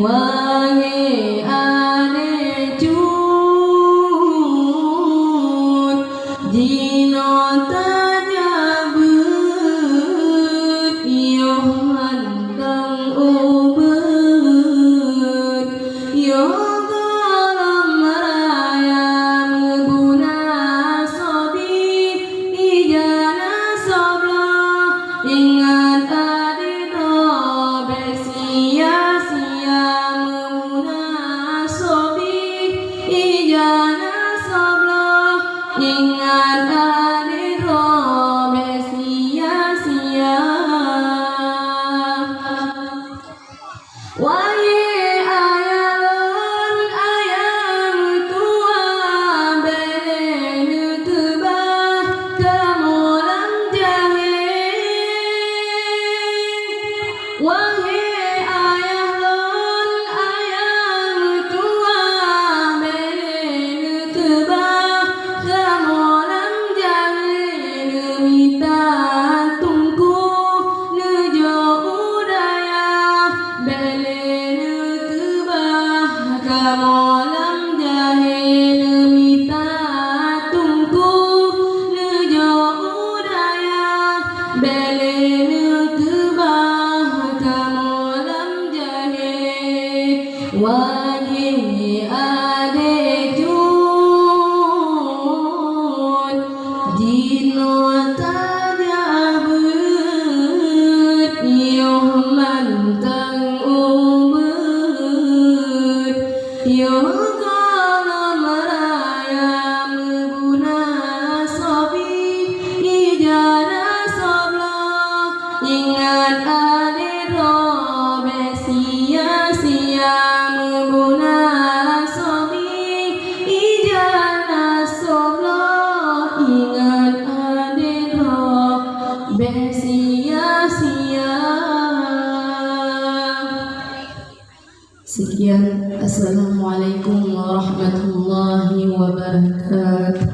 wahai ade cut dino tajabut yo hantang ubut yo dalam raya meguna sobi ijana soblo ingat ade dobe sia-sia meguna sobi ijana soblo ingat ade dobe sia-sia. Wahai ayalon ayam tua belen tebah kemolang jahe. Wahai ayalon ayam tua belen tebah kemolang jahe. Nemita tungku nejo udaya belen tebah kemolang jahe. Nemita tungku nejo udaya belen tebah kemolang jahe. Wahai ade cut dino tajabut yo mantang ubut yo dalam raya meguna sobi ijana soblo ingat ade dobe sia-sia meguna sobi ijana soblo ingat ade dobe sia-sia. Sekian, assalamualaikum warahmatullahi wabarakatuh.